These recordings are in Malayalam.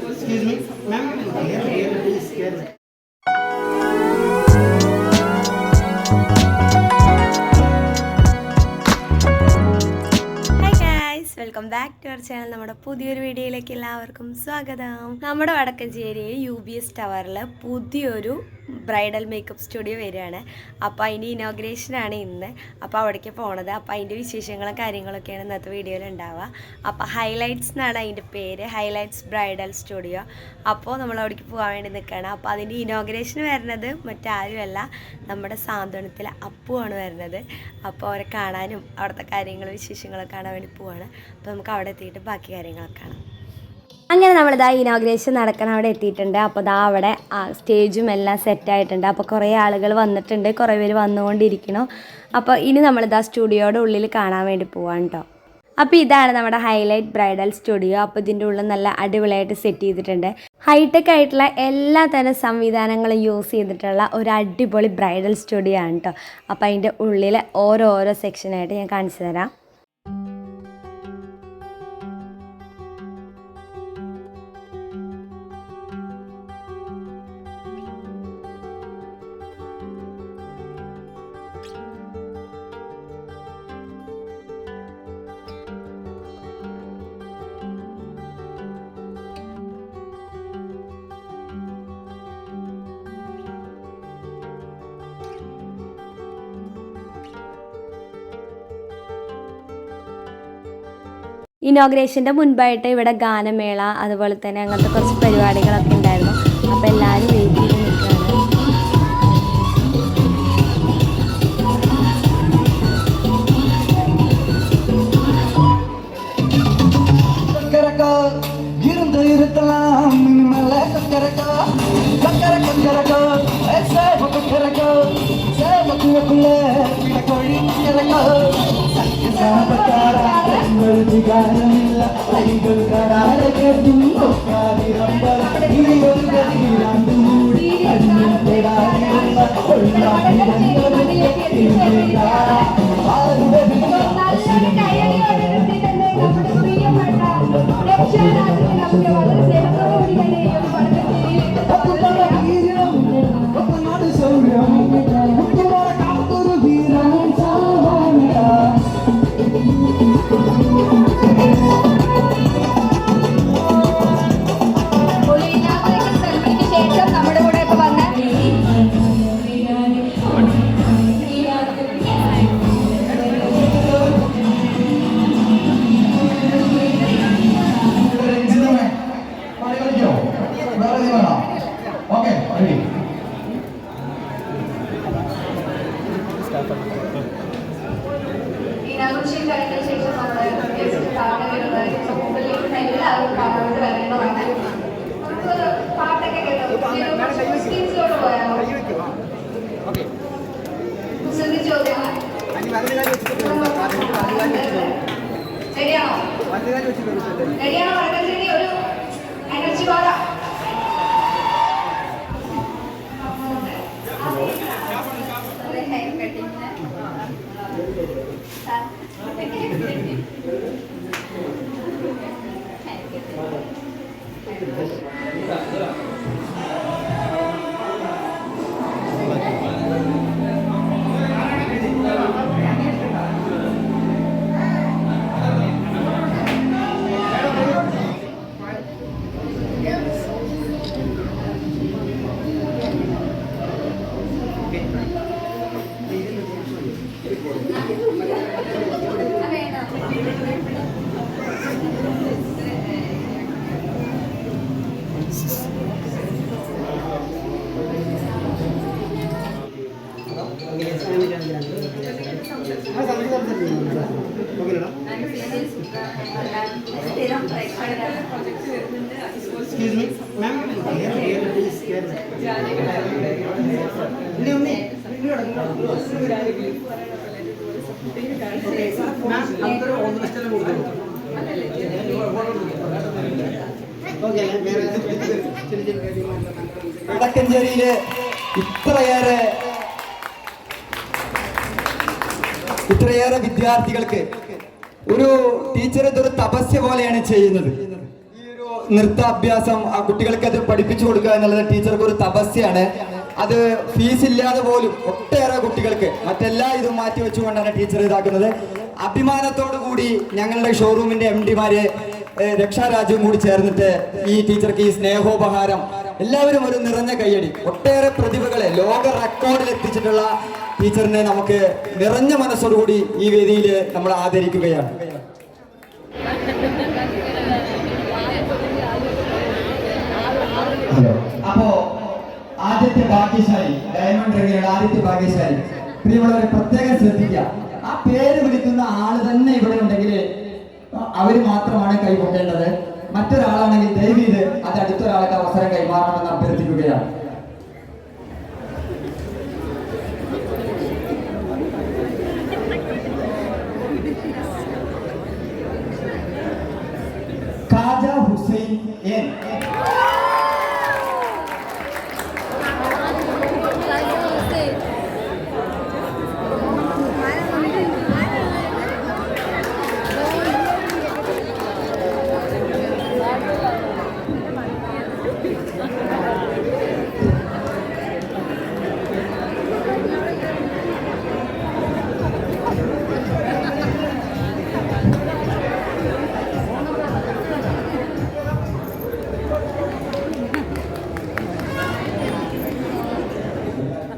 Excuse me, ma'am. Welcome back to our channel. നമ്മുടെ പുതിയൊരു വീഡിയോയിലേക്ക് എല്ലാവർക്കും സ്വാഗതം. നമ്മുടെ വടക്കഞ്ചേരി UBS ടവറിൽ പുതിയൊരു ബ്രൈഡൽ മേക്കപ്പ് സ്റ്റുഡിയോ വരികയാണ്. അപ്പോൾ അതിൻ്റെ ഇനോഗ്രേഷനാണ് ഇന്ന്. അപ്പോൾ അവിടേക്ക് പോണത്. അപ്പോൾ അതിൻ്റെ വിശേഷങ്ങളും കാര്യങ്ങളൊക്കെയാണ് ഇന്നത്തെ വീഡിയോയിൽ ഉണ്ടാവുക. അപ്പോൾ ഹൈലൈറ്റ്സ് എന്നാണ് അതിൻ്റെ പേര്, ഹൈലൈറ്റ്സ് ബ്രൈഡൽ സ്റ്റുഡിയോ. അപ്പോൾ നമ്മൾ അവിടേക്ക് പോകാൻ വേണ്ടി നിൽക്കുകയാണ്. അപ്പോൾ അതിൻ്റെ ഇനോഗ്രേഷൻ വരുന്നത് മറ്റാരുമല്ല, നമ്മുടെ സാന്ത്വനത്തിലെ അപ്പുവാണ് വരുന്നത്. അപ്പോൾ അവരെ കാണാനും അവിടുത്തെ കാര്യങ്ങളും വിശേഷങ്ങളൊക്കെ കാണാൻ വേണ്ടി പോവാണ്. അപ്പോൾ നമുക്ക് അവിടെ എത്തിയിട്ട് ബാക്കി കാര്യങ്ങളൊക്കെ കാണാം. അങ്ങനെ നമ്മളിതാ ഇനോഗ്രേഷൻ നടക്കാൻ അവിടെ എത്തിയിട്ടുണ്ട്. അപ്പോൾ ഇതാ അവിടെ സ്റ്റേജും എല്ലാം സെറ്റായിട്ടുണ്ട്. അപ്പോൾ കുറേ ആളുകൾ വന്നിട്ടുണ്ട്, കുറേ പേര് വന്നുകൊണ്ടിരിക്കണം. അപ്പോൾ ഇനി നമ്മളിതാ സ്റ്റുഡിയോയുടെ ഉള്ളിൽ കാണാൻ വേണ്ടി പോവാണ് കേട്ടോ. അപ്പോൾ ഇതാണ് നമ്മുടെ ഹൈലൈറ്റ് ബ്രൈഡൽ സ്റ്റുഡിയോ. അപ്പോൾ ഇതിൻ്റെ ഉള്ളിൽ നല്ല അടിപൊളിയായിട്ട് സെറ്റ് ചെയ്തിട്ടുണ്ട്. ഹൈടെക് ആയിട്ടുള്ള എല്ലാ തരം സംവിധാനങ്ങളും യൂസ് ചെയ്തിട്ടുള്ള ഒരു അടിപൊളി ബ്രൈഡൽ സ്റ്റുഡിയോ ആണ് കേട്ടോ. അപ്പോൾ അതിൻ്റെ ഉള്ളിൽ ഓരോരോ സെക്ഷനായിട്ട് ഞാൻ കാണിച്ചു തരാം. ഇനോഗ്രേഷൻ്റെ മുൻപായിട്ട് ഇവിടെ ഗാനമേള അതുപോലെ തന്നെ അങ്ങനത്തെ കുറച്ച് പരിപാടികളൊക്കെ ഉണ്ടായിരുന്നു. അപ്പോൾ എല്ലാവരും വെയിറ്റ് ചെയ്ത് Excuse me, ma'am. വടക്കഞ്ചേരിയിലെ ഇത്രയേറെ ഇത്രയേറെ വിദ്യാർത്ഥികൾക്ക് ഒരു ടീച്ചർ ഇതൊരു തപസ്യ പോലെയാണ് ചെയ്യുന്നത്. ഈ ഒരു നൃത്താഭ്യാസം ആ കുട്ടികൾക്ക് അത് പഠിപ്പിച്ചു കൊടുക്കുക എന്നുള്ളത് ടീച്ചർക്ക് ഒരു തപസ്യാണ്. അത് ഫീസ് ഇല്ലാതെ പോലും ഒട്ടേറെ കുട്ടികൾക്ക് മറ്റെല്ലാ ഇതും മാറ്റി വെച്ചുകൊണ്ടാണ് ടീച്ചർ ഇതാക്കുന്നത്. അഭിമാനത്തോടു കൂടി ഞങ്ങളുടെ ഷോറൂമിന്റെ MD-മാര് രക്ഷാരാജ്യവും കൂടി ചേർന്നിട്ട് ഈ ടീച്ചർക്ക് ഈ സ്നേഹോപഹാരം എല്ലാവരും ഒരു നിറഞ്ഞ കയ്യടി. ഒട്ടേറെ പ്രതിഭകളെ ലോക റെക്കോർഡിൽ എത്തിച്ചിട്ടുള്ള ടീച്ചറിനെ നമുക്ക് നിറഞ്ഞ മനസ്സോടുകൂടി ഈ വേദിയിൽ നമ്മൾ ആദരിക്കുകയാണ്. ഹലോ, അപ്പോ ആദ്യത്തെ ഭാഗ്യശാലി, ഡയമണ്ട് റിംഗിലുള്ള ആദ്യത്തെ ഭാഗ്യശാലി, പ്രിയമുള്ളവരെ പ്രത്യേകം ശ്രദ്ധിക്കുക. ആ പേര് വിളിക്കുന്ന ആള് തന്നെ ഇവിടെ ഉണ്ടെങ്കിൽ അവര് മാത്രമാണ് കൈകൊണ്ടേണ്ടത്. മറ്റൊരാളാണെങ്കിൽ ദയവീത് അത് അടുത്തൊരാൾക്ക് അവസരം കൈമാറണമെന്ന് അഭ്യർത്ഥിക്കുകയാണ്. ഖാജ ഹുസൈൻ എൻ.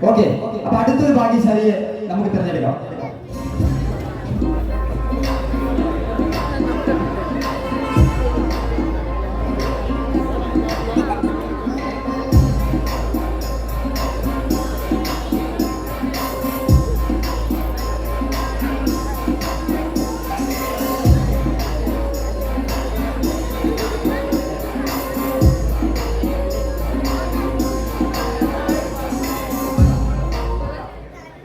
ഓക്കെ, അപ്പൊ അടുത്തൊരു ഭാഗ്യശാലിയെ നമുക്ക് തിരഞ്ഞെടുക്കാം.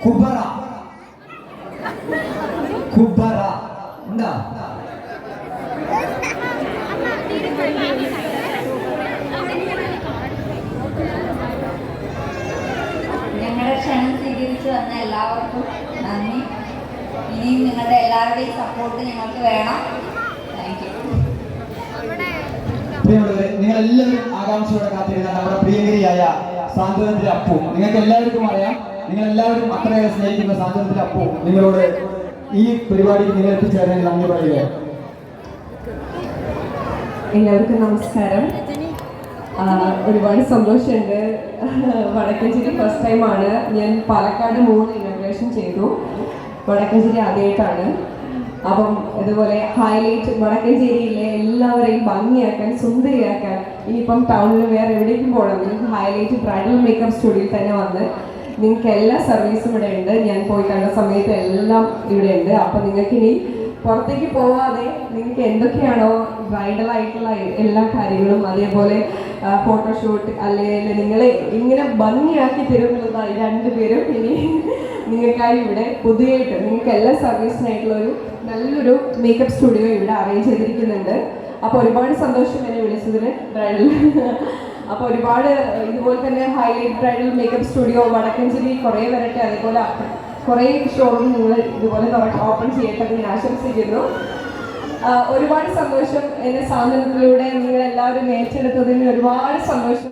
കുബറ. കുബറ എന്താ? ഞങ്ങളുടെ ക്ഷണം സ്വീകരിച്ചു വന്ന എല്ലാവർക്കും നന്ദി. ഇനിയും നിങ്ങളുടെ എല്ലാവരുടെയും സപ്പോർട്ട് ഞങ്ങൾക്ക് വേണം. Thank you. പ്രിയമുള്ളവരെ, നിങ്ങൾ എല്ലാവരും ആകാംക്ഷയോടെ കാത്തിരുന്ന നമ്മുടെ പ്രിയങ്കരിയായ സാന്ത്വനത്തിലെ അപ്പു, നിങ്ങൾക്ക് എല്ലാവർക്കും അറിയാം. നിങ്ങൾ എല്ലാവരും അത്രയേറെ സ്നേഹിക്കുന്ന സാന്ത്വനത്തിലെ അപ്പു നിങ്ങളോട് ഈ പരിപാടിക്ക് നിങ്ങൾ എത്തിച്ചേരാൻ നന്ദി പറയുക. എല്ലാവർക്കും നമസ്കാരം. ഒരുപാട് സന്തോഷമുണ്ട്. വടക്കഞ്ചേരി ഫസ്റ്റ് ടൈമാണ്. ഞാൻ പാലക്കാട് 3 ഇനോഗ്രേഷൻ ചെയ്തു. വടക്കഞ്ചേരി ആദ്യമായിട്ടാണ്. അപ്പം ഇതുപോലെ ഹൈലൈറ്റ് വടക്കഞ്ചേരിയിലെ എല്ലാവരെയും ഭംഗിയാക്കാൻ, സുന്ദരിയാക്കാൻ, ഇനിയിപ്പം ടൗണിൽ വേറെ എവിടേക്കും പോകണം, നിങ്ങൾക്ക് ഹൈലൈറ്റ് ബ്രൈഡൽ മേക്കപ്പ് സ്റ്റുഡിയോയിൽ തന്നെ വന്ന് നിങ്ങൾക്ക് എല്ലാ സർവീസും ഇവിടെ ഉണ്ട്. ഞാൻ പോയി കണ്ട സമയത്ത് എല്ലാം ഇവിടെ ഉണ്ട്. അപ്പം നിങ്ങൾക്ക് ഇനി പുറത്തേക്ക് പോവാതെ നിങ്ങൾക്ക് എന്തൊക്കെയാണോ ബ്രൈഡൽ ആയിട്ടുള്ള എല്ലാ കാര്യങ്ങളും, അതേപോലെ ഫോട്ടോഷൂട്ട് അല്ലെങ്കിൽ നിങ്ങളെ ഇങ്ങനെ ഭംഗിയാക്കി തരുന്നതായി 2 പേരും ഇനി നിങ്ങൾക്കായി ഇവിടെ പുതിയതായിട്ട് നിങ്ങൾക്ക് എല്ലാ സർവീസിനായിട്ടുള്ളൊരു നല്ലൊരു മേക്കപ്പ് സ്റ്റുഡിയോ ഇവിടെ അറേഞ്ച് ചെയ്തിരിക്കുന്നുണ്ട്. അപ്പോൾ ഒരുപാട് സന്തോഷം എന്നെ വിളിച്ചതിന് ബ്രൈഡൽ. അപ്പോൾ ഒരുപാട് ഇതുപോലെ തന്നെ highlight bridal makeup studio Vadakkencherry കുറേ വരട്ടെ. അതേപോലെ കുറേ ഷോറൂം നിങ്ങൾ ഇതുപോലെ ഓപ്പൺ ചെയ്യട്ടെ ഞാൻ ആശംസിക്കുന്നു. ഒരുപാട് സന്തോഷം. എന്നെ സാന്ത്വനത്തിലൂടെ നിങ്ങളെല്ലാവരും ഏറ്റെടുത്തതിന് ഒരുപാട് സന്തോഷം.